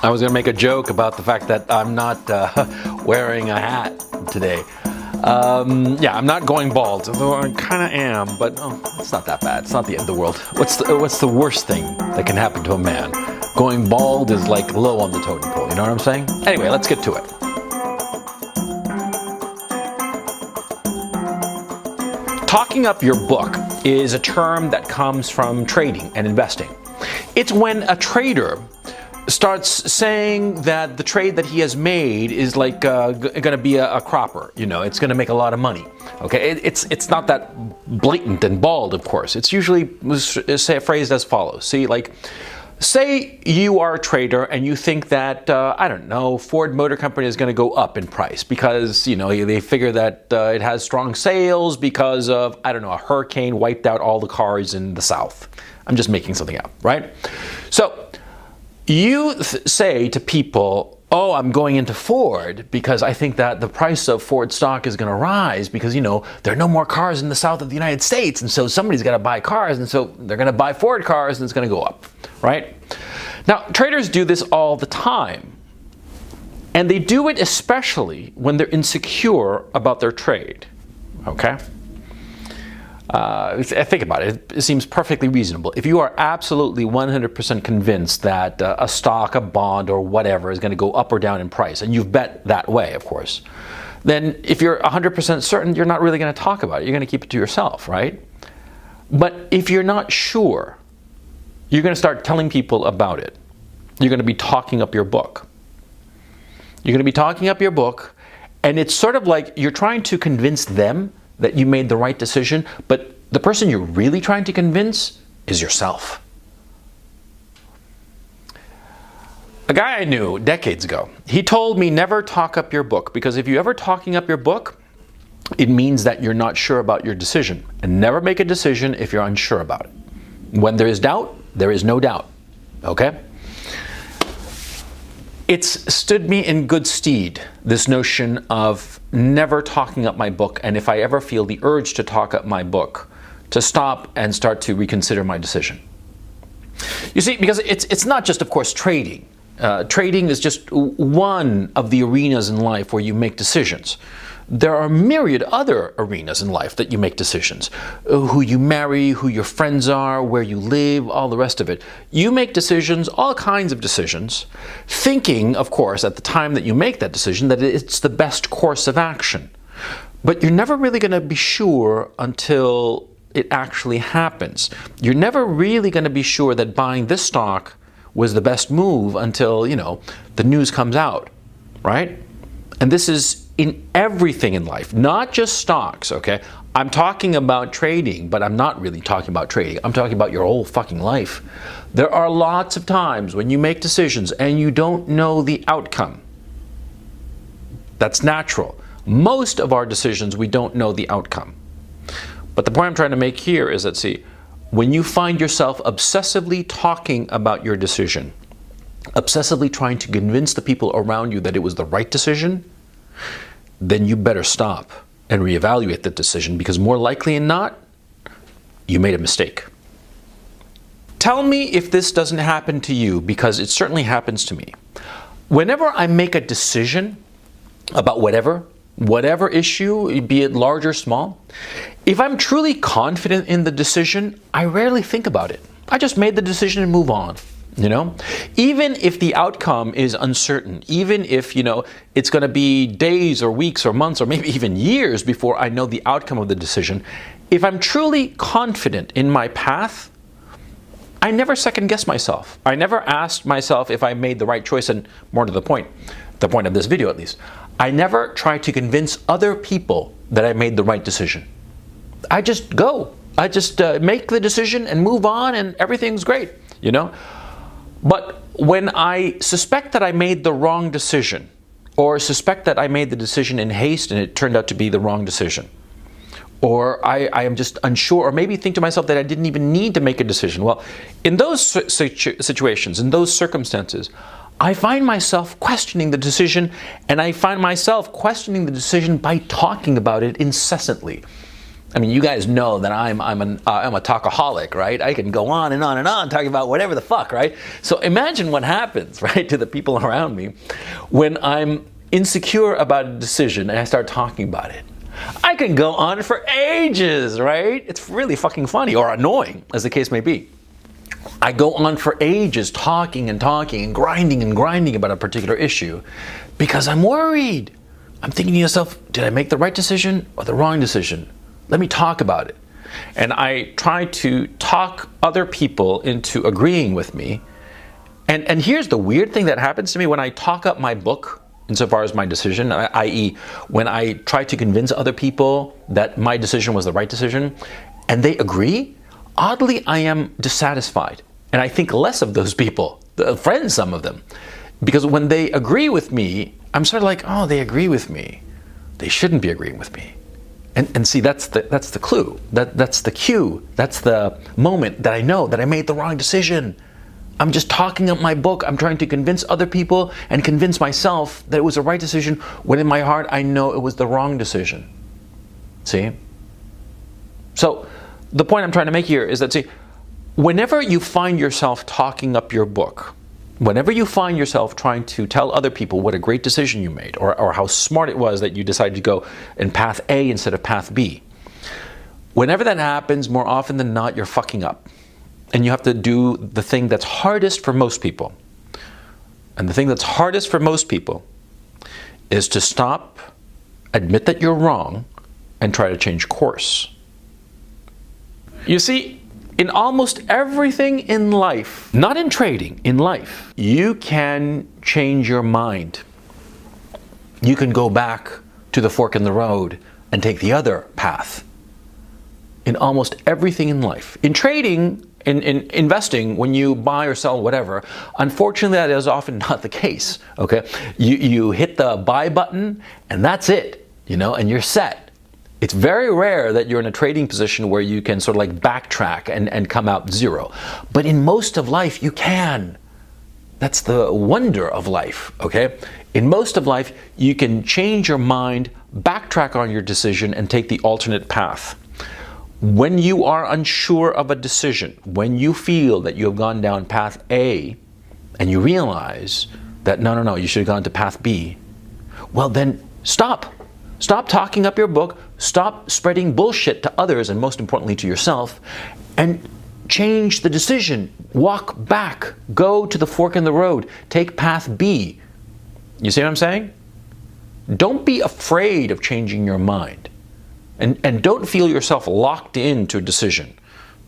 I was going to make a joke about the fact that I'm not wearing a hat today. Yeah, I'm not going bald, although I kind of am, but it's not that bad. It's not the end of the world. What's the worst thing that can happen to a man? Going bald is like low on the totem pole, you know what I'm saying? Anyway, let's get to it. Talking up your book is a term that comes from trading and investing. It's when a trader starts saying that the trade that he has made is like going to be a cropper, you know, it's going to make a lot of money. Okay, it's not that blatant and bald, of course. It's usually phrased as follows. See, like, say you are a trader and you think that, I don't know, Ford Motor Company is going to go up in price because, you know, they figure that it has strong sales because of, I don't know, a hurricane wiped out all the cars in the South. I'm just making something up, right? So you say to people, oh, I'm going into Ford because I think that the price of Ford stock is going to rise because, you know, there are no more cars in the south of the United States, and so somebody's got to buy cars, and so they're going to buy Ford cars, and it's going to go up, right? Now, traders do this all the time, and they do it especially when they're insecure about their trade, okay? Think about it. It seems perfectly reasonable. If you are absolutely 100% convinced that a stock, a bond, or whatever is going to go up or down in price, and you've bet that way, of course, then if you're 100% certain, you're not really going to talk about it. You're going to keep it to yourself, right? But if you're not sure, you're going to start telling people about it. You're going to be talking up your book. You're going to be talking up your book, and it's sort of like you're trying to convince them that you made the right decision, but the person you're really trying to convince is yourself. A guy I knew decades ago, he told me never talk up your book, because if you ever talking up your book, it means that you're not sure about your decision. And never make a decision if you're unsure about it. When there is doubt, there is no doubt. Okay? It's stood me in good stead, this notion of never talking up my book, and if I ever feel the urge to talk up my book, to stop and start to reconsider my decision. You see, because it's not just, of course, trading. Trading is just one of the arenas in life where you make decisions. There are myriad other arenas in life that you make decisions. Who you marry, who your friends are, where you live, all the rest of it. You make decisions, all kinds of decisions, thinking, of course, at the time that you make that decision that it's the best course of action. But you're never really going to be sure until it actually happens. You're never really going to be sure that buying this stock was the best move until, you know, the news comes out, right? And this is in everything in life, not just stocks, okay? I'm talking about trading, but I'm not really talking about trading. I'm talking about your whole fucking life. There are lots of times when you make decisions and you don't know the outcome. That's natural. Most of our decisions, we don't know the outcome. But the point I'm trying to make here is that, see, when you find yourself obsessively talking about your decision, obsessively trying to convince the people around you that it was the right decision, then you better stop and reevaluate the decision, because more likely than not, you made a mistake. Tell me if this doesn't happen to you, because it certainly happens to me. Whenever I make a decision about whatever issue, be it large or small, if I'm truly confident in the decision, I rarely think about it. I just made the decision and move on. You know, even if the outcome is uncertain, even if, you know, it's going to be days or weeks or months or maybe even years before I know the outcome of the decision, if I'm truly confident in my path, I never second guess myself. I never asked myself if I made the right choice, and more to the point of this video at least, I never try to convince other people that I made the right decision. I just go. I just make the decision and move on, and everything's great, you know. But when I suspect that I made the wrong decision, or suspect that I made the decision in haste and it turned out to be the wrong decision, or I am just unsure, or maybe think to myself that I didn't even need to make a decision, well, in those situations, in those circumstances, I find myself questioning the decision, and I find myself questioning the decision by talking about it incessantly. I mean, you guys know that I'm a talkaholic, right? I can go on and on and on talking about whatever the fuck, right? So imagine what happens, right, to the people around me when I'm insecure about a decision and I start talking about it. I can go on for ages, right? It's really fucking funny, or annoying, as the case may be. I go on for ages talking and grinding about a particular issue because I'm worried. I'm thinking to yourself, did I make the right decision or the wrong decision? Let me talk about it. And I try to talk other people into agreeing with me. And here's the weird thing that happens to me when I talk up my book, insofar as my decision, i.e. when I try to convince other people that my decision was the right decision, and they agree, oddly I am dissatisfied. And I think less of those people, friends, some of them. Because when they agree with me, I'm sort of like, oh, they agree with me. They shouldn't be agreeing with me. And see, that's the clue. That's the cue. That's the moment that I know that I made the wrong decision. I'm just talking up my book. I'm trying to convince other people and convince myself that it was the right decision, when in my heart I know it was the wrong decision. See? So the point I'm trying to make here is that, see, whenever you find yourself talking up your book, whenever you find yourself trying to tell other people what a great decision you made, or how smart it was that you decided to go in path A instead of path B, whenever that happens, more often than not, you're fucking up. And you have to do the thing that's hardest for most people. And the thing that's hardest for most people is to stop, admit that you're wrong, and try to change course. You see, in almost everything in life, not in trading, in life, you can change your mind. You can go back to the fork in the road and take the other path. In almost everything in life. In trading, in investing, when you buy or sell whatever, unfortunately that is often not the case, okay? You hit the buy button and that's it, and you're set. It's very rare that you're in a trading position where you can sort of like backtrack and come out zero. But in most of life, you can. That's the wonder of life, okay? In most of life, you can change your mind, backtrack on your decision, and take the alternate path. When you are unsure of a decision, when you feel that you have gone down path A, and you realize that no, you should have gone to path B, well then stop. Stop talking up your book, stop spreading bullshit to others, and most importantly to yourself, and change the decision. Walk back, go to the fork in the road, take path B. You see what I'm saying? Don't be afraid of changing your mind. And don't feel yourself locked into a decision.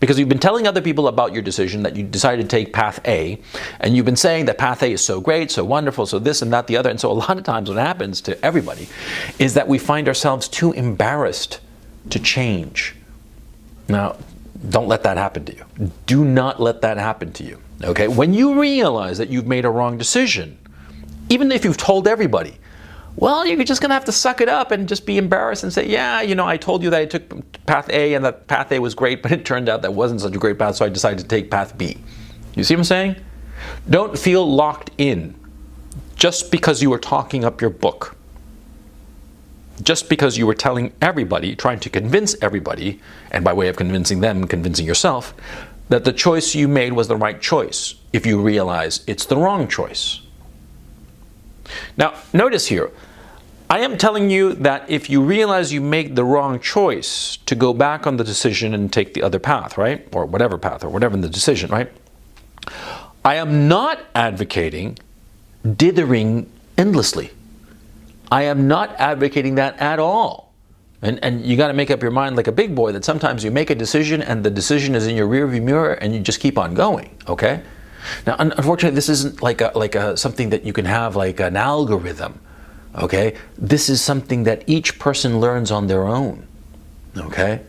Because you've been telling other people about your decision that you decided to take path A, and you've been saying that path A is so great, so wonderful, so this and that, the other. And so a lot of times what happens to everybody is that we find ourselves too embarrassed to change. Now, don't let that happen to you. Do not let that happen to you. Okay? When you realize that you've made a wrong decision, even if you've told everybody, well, you're just going to have to suck it up and just be embarrassed and say, yeah, I told you that I took path A and that path A was great, but it turned out that wasn't such a great path, so I decided to take path B. You see what I'm saying? Don't feel locked in just because you were talking up your book. Just because you were telling everybody, trying to convince everybody, and by way of convincing them, convincing yourself, that the choice you made was the right choice, if you realize it's the wrong choice. Now, notice here, I am telling you that if you realize you make the wrong choice, to go back on the decision and take the other path, right? Or whatever path, or whatever in the decision, right? I am not advocating dithering endlessly. I am not advocating that at all. And you got to make up your mind like a big boy that sometimes you make a decision and the decision is in your rearview mirror and you just keep on going, okay? Now, unfortunately, this isn't like something that you can have like an algorithm, okay? This is something that each person learns on their own, okay?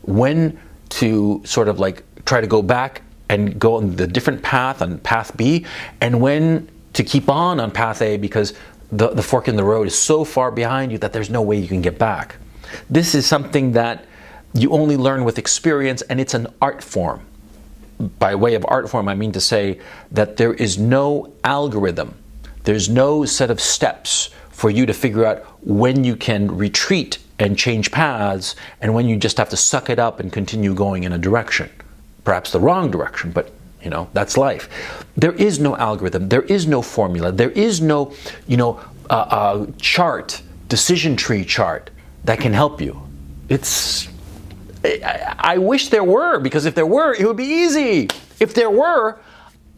When to sort of like try to go back and go on the different path, on path B, and when to keep on path A because the fork in the road is so far behind you that there's no way you can get back. This is something that you only learn with experience, and it's an art form. By way of art form, I mean to say that there is no algorithm. There's no set of steps for you to figure out when you can retreat and change paths, and when you just have to suck it up and continue going in a direction, perhaps the wrong direction, but you know, that's life. There is no algorithm, there is no formula, there is no, you know, chart, decision tree chart that can help you. I wish there were, because if there were, it would be easy. If there were,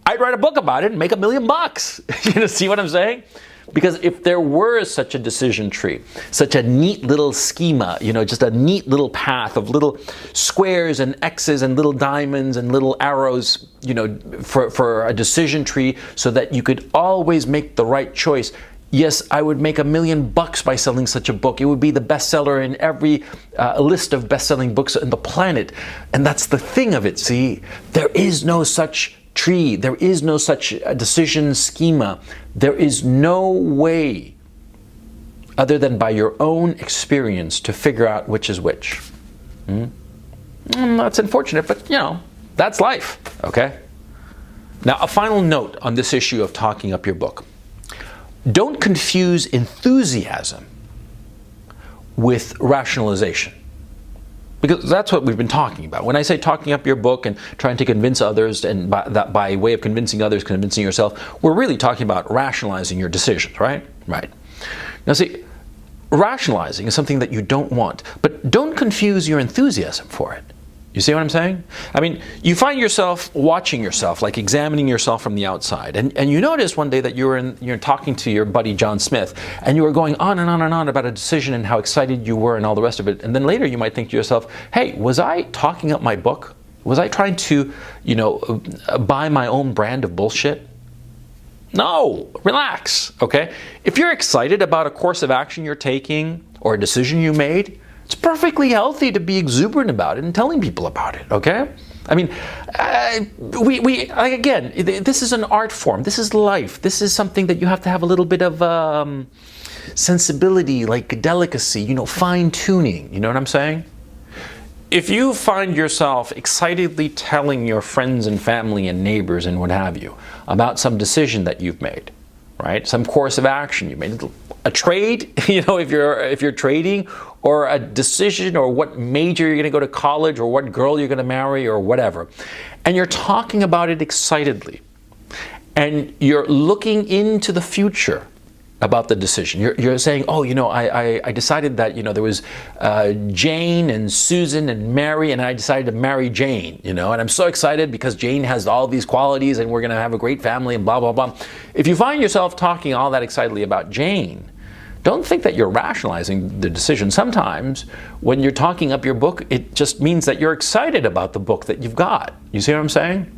I'd write a book about it and make $1 million. You know, see what I'm saying? Because if there were such a decision tree, such a neat little schema, you know, just a neat little path of little squares and X's and little diamonds and little arrows, you know, for a decision tree so that you could always make the right choice. Yes, I would make $1 million by selling such a book. It would be the bestseller in every list of best-selling books on the planet. And that's the thing of it, see? There is no such tree. There is no such decision schema. There is no way other than by your own experience to figure out which is which. That's unfortunate, but you know, that's life, okay? Now, a final note on this issue of talking up your book. Don't confuse enthusiasm with rationalization. Because that's what we've been talking about. When I say talking up your book and trying to convince others, and by way of convincing others, convincing yourself, we're really talking about rationalizing your decisions, right? Right. Now see, rationalizing is something that you don't want, but don't confuse your enthusiasm for it. You see what I'm saying? I mean, you find yourself watching yourself, like examining yourself from the outside, and you notice one day that you're talking to your buddy John Smith, and you were going on and on and on about a decision and how excited you were and all the rest of it, and then later you might think to yourself, hey, was I talking up my book? Was I trying to, you know, buy my own brand of bullshit? No, relax, okay? If you're excited about a course of action you're taking or a decision you made, it's perfectly healthy to be exuberant about it and telling people about it, okay? I mean, again, this is an art form. This is life. This is something that you have to have a little bit of sensibility, like delicacy, you know, fine-tuning. You know what I'm saying? If you find yourself excitedly telling your friends and family and neighbors and what have you about some decision that you've made, right? Some course of action you made, a trade, you know, if you're trading, or a decision, or what major you're going to go to college, or what girl you're going to marry, or whatever, and you're talking about it excitedly, and you're looking into the future about the decision. You're saying, oh, you know, I decided that, you know, there was Jane and Susan and Mary, and I decided to marry Jane, you know, and I'm so excited because Jane has all these qualities and we're going to have a great family and blah, blah, blah. If you find yourself talking all that excitedly about Jane, don't think that you're rationalizing the decision. Sometimes when you're talking up your book, it just means that you're excited about the book that you've got. You see what I'm saying?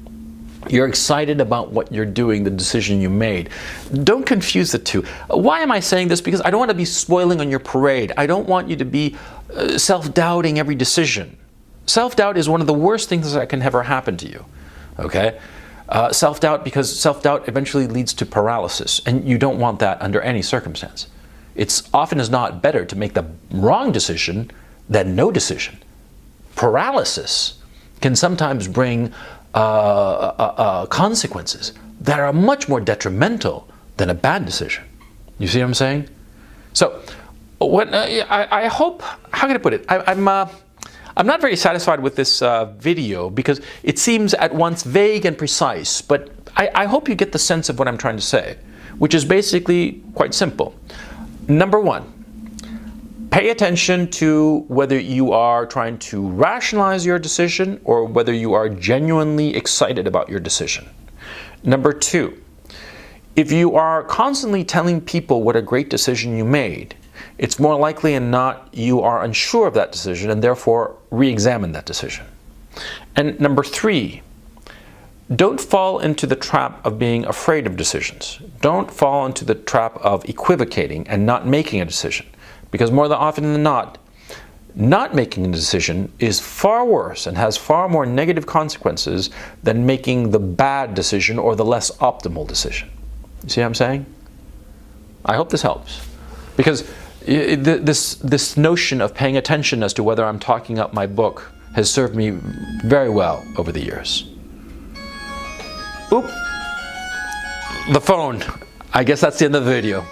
You're excited about what you're doing, the decision you made. Don't confuse the two. Why am I saying this? Because I don't want to be spoiling on your parade. I don't want you to be self-doubting every decision. Self-doubt is one of the worst things that can ever happen to you. Okay? Self-doubt, because self-doubt eventually leads to paralysis, and you don't want that under any circumstance. It's often as not better to make the wrong decision than no decision. Paralysis can sometimes bring consequences that are much more detrimental than a bad decision. You see what I'm saying? So, what I hope, how can I put it? I'm not very satisfied with this video because it seems at once vague and precise, but I hope you get the sense of what I'm trying to say, which is basically quite simple. Number one, pay attention to whether you are trying to rationalize your decision or whether you are genuinely excited about your decision. Number two, if you are constantly telling people what a great decision you made, it's more likely than not you are unsure of that decision and therefore re-examine that decision. And number three, don't fall into the trap of being afraid of decisions. Don't fall into the trap of equivocating and not making a decision. Because more often than not making a decision is far worse and has far more negative consequences than making the bad decision or the less optimal decision. You see what I'm saying? I hope this helps. Because this notion of paying attention as to whether I'm talking up my book has served me very well over the years. Oop! The phone. I guess that's the end of the video.